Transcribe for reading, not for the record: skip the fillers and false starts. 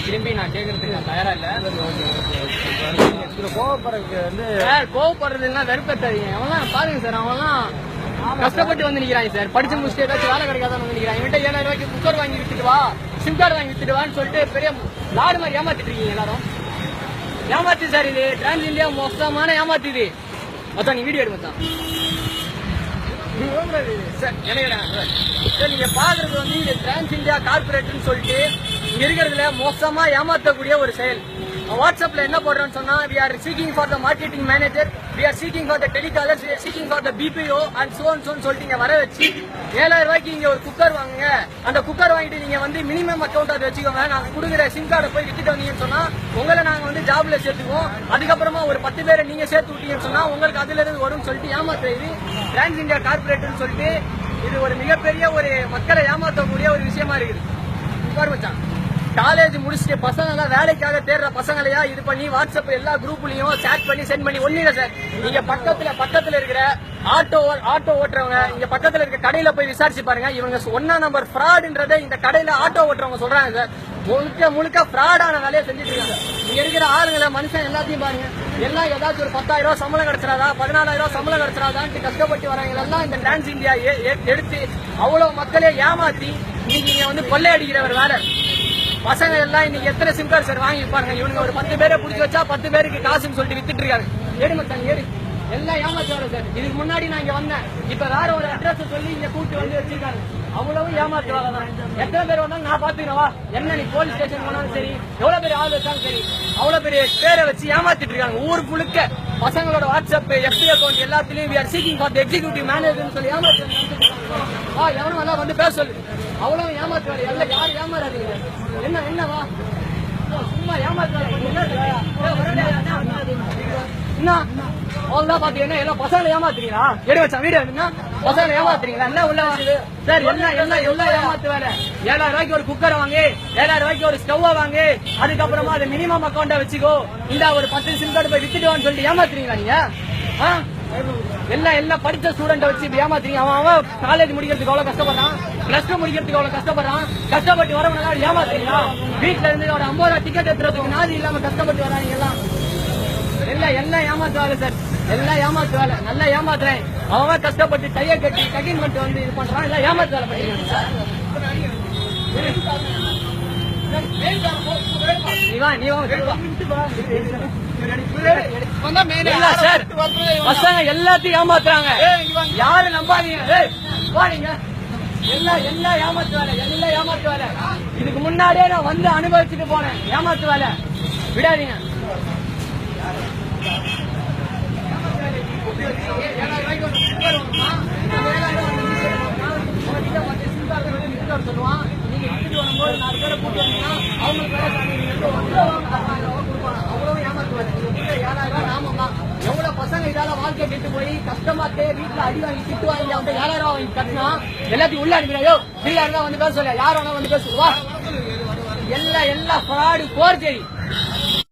திரும்பி நான் கேட்கறதுக்கு தயாரா இல்ல. கோவப்படுறதுன்னா வெறுப்பேத்தாதீங்க. அவன்லாம் பாருங்க சார், அவன்லாம் கஷ்டப்பட்டு வந்து நிக்கிறாங்க சார். படிச்சு முடிச்சுட்டு ஏதாச்சும் வேலை கிடைக்காதான் வந்து நிக்கிறாங்க. இவன்ட்ட 7000 ரூபாய்க்கு குக்கர் வாங்கி வித்துட்டு வா, சிம் கார்டு வாங்கி வித்துட்டு வான்னு சொல்லிட்டு பெரிய லாடு மாதிரி ஏமாத்திட்டு இருக்கீங்க எல்லாரும். ஏமாத்து சார், இது டிரான்ஸ் இந்தியா மோசமான ஏமாத்து. இது மொத்தம் நீ வீடியோ எடுத்து மச்சான். நீங்க பாக்குறது வந்து இது டிரான்ஸ் இந்தியா கார்பரேட்னு சொல்லிட்டு இங்க இருக்கிறதுல மோசமா ஏமாத்தக்கூடிய ஒரு செயல். வாட்ஸ்அப்ல என்ன போடுறோம்னு சொன்னா, we are seeking for the marketing manager, we are seeking for the telecallers, we are seeking for the BPO and so on சொல்லிட்டு இங்க வர வச்சு 7000 ரூபாய்க்கு இங்க ஒரு குக்கர் வாங்குங்க. அந்த குக்கர் வாங்கிட்டு நீங்க வந்து மினிமம் அக்கௌண்ட் அதை வச்சுக்கோங்க, நாங்க கொடுக்குற சிம் கார்டை போய் வித்துட்டு வந்தீங்கன்னு சொன்னா உங்களை நாங்க வந்து ஜாப்ல சேர்த்துக்குவோம். அதுக்கப்புறமா ஒரு 10 பேரை நீங்க சேர்த்து விட்டீங்கன்னு சொன்னா உங்களுக்கு அதுல இருந்து வரும்னு சொல்லிட்டு ஏமாத்துறது டிரான்ஸ் இந்தியா கார்பரேட்னு சொல்லிட்டு இது ஒரு மிகப்பெரிய ஒரு மக்களை ஏமாற்றக்கூடிய ஒரு விஷயமா இருக்குது. மச்சான், காலேஜ் முடிச்சுட்டு பசங்க எல்லாம் வேலைக்காக தேடுற பசங்களையா இது பண்ணி வாட்ஸ்அப் எல்லா குரூப்லயும் சேட் பண்ணி சென்ட் பண்ணி ஒண்ணு இல்ல சார். நீங்க பக்கத்துல இருக்கிற ஆட்டோ ஓட்டுறவங்க, இங்க பக்கத்துல இருக்க கடையில போய் விசாரிச்சு பாருங்க. இவங்க 1 நம்பர் ஃப்ராடுன்றதை இந்த கடையில ஆட்டோ ஓட்டுறவங்க சொல்றாங்க சார். முழுக்க ஃப்ராடான வேலையை செஞ்சுட்டு இருக்காங்க. இங்க இருக்கிற ஆளுங்களை மனுஷன் எல்லாத்தையும் பாருங்க, எல்லாம் ஏதாச்சும் ஒரு 10,000 ரூபாய் சம்பளம் கிடைச்சிடாதா, 14,000 ரூபாய் சம்பளம் கிடைச்சிடாதான்ட்டு கஷ்டப்பட்டு வராங்க. எல்லாம் இந்த டிரான்ஸ் இந்தியா எடுத்து அவ்வளவு மக்களே ஏமாத்தி நீங்க வந்து கொள்ளையடிக்கிற ஒரு வேலை. பசங்க எல்லாம் இன்னைக்கு எத்தனை சிம் கார்டு சார் வாங்கி பாருங்க. இவனுங்க ஒரு 10 பேரை பிடிச்சி வச்சா 10 பேருக்கு காசுன்னு சொல்லிட்டு வித்துட்டு இருக்காங்க. ஏடு மச்சான் ஏடு, எல்லாம் ஏமாத்துவாரு சார். இதுக்கு முன்னாடி நான் இங்க வந்தேன், இப்ப வேற ஒரு அட்ரஸ் சொல்லி இங்க கூப்பிட்டு வந்து வச்சிருக்காங்க. அவ்வளவு ஏமாத்துவாங்க தான். எத்தனை பேர் வந்தாலும் நான் பாத்துக்கிறவா, என்ன நீ போலீஸ் ஸ்டேஷன் போனாலும் சரி, எவ்வளவு பெரிய ஆள் வச்சாலும் சரி, அவ்வளவு பெரிய பேரை வச்சு ஏமாத்திட்டு இருக்காங்க. ஊர் முழுக்க பசங்களோட வாட்ஸ்அப் FB அக்கௌண்ட் எல்லாத்திலயும் we are seeking for the executive manager சொல்லி ஏமாத்து. எவனும் எல்லாம் வந்து பேச சொல்லு, அவ்வளவு ஏமாத்துவாரு. எல்லாம் யாரும் ஏமாறாதீங்க. என்னவா சும்மா ஏமாத்துவாரு. அவ்வளவுதான் பாத்தீங்கன்னா எல்லாம் பசங்களை ஏமாத்துறீங்களா? எடு வச்சா வீடு என்ன பசங்களை ஏமாத்துறீங்களா? என்ன உள்ள சார், எல்லாம் ஏமாத்து வேலை. 7000 ரூபாய்க்கு ஒரு குக்கரை வாங்கி, 7000 ரூபாய்க்கு ஒரு ஸ்டவ் வாங்கி, அதுக்கப்புறமா அது மினிமம் அக்கௌண்ட வச்சுக்கோ, இந்த ஒரு 10 சிம் கார்டு போய் வித்துட்டுவான்னு சொல்லிட்டு ஏமாத்துறீங்களா நீங்க? எல்லாம் படிச்ச ஸ்டூடெண்ட் வச்சு ஏமாத்துறீங்க. அவன் காலேஜ் முடிக்கிறதுக்கு அவ்வளவு கஷ்டப்படுறான், +2 முடிக்கிறதுக்கு அவ்வளவு கஷ்டப்படுறான். கஷ்டப்பட்டு வரவங்க ஏமாத்துறீங்களா? வீட்டுல இருந்து ஒரு 50 ரூபாய் டிக்கெட் எடுத்துறதுக்கு நாதி இல்லாம கஷ்டப்பட்டு வராங்க. எல்லாம் ஏமாத்துவாரு சார், எல்லாம் ஏமாத்து வேலை. நல்லா ஏமாத்துறேன். அவன் கஷ்டப்பட்டு டைய கட்டி கட்டின் பண்ணிட்டு வந்து இது பண்றான். எல்லாம் ஏமாத்து வேலை பண்ணிருக்காங்க சார். பசங்க எல்லாத்தையும் ஏமாத்துறாங்க, யாரும் நம்பாதீங்க. எல்லாம் ஏமாத்து வேலை, எல்லாம் ஏமாத்து வேலை. இதுக்கு முன்னாடியே நான் வந்து அனுபவிச்சுட்டு போனேன். ஏமாத்து வேலை விடாதீங்க. சொல்லுவான், நீங்க விட்டுட்டு வரும்போது 4 பேரை கூட்டி வந்தீங்கன்னா அவங்களுக்கு அவ்வளவு ஏமாத்துவாரு. 7,000 ரூபாய் நாமமா எவ்வளவு பசங்க இதால வாழ்க்கை கெட்டு போய் கஷ்டமாத்தே வீட்டுல அடி வாங்கி திட்டு வாங்கி அவங்க 7,000 ரூபாய் வாங்கி கட்டினா எல்லாத்தையும் உள்ள அனுப்பினாயோ ஃப்ரீயா இருந்தா வந்து பேச சொல்ல, யாரும் வந்து பேசுவா. எல்லாம் ஃப்ராடு கோர்ஜரி.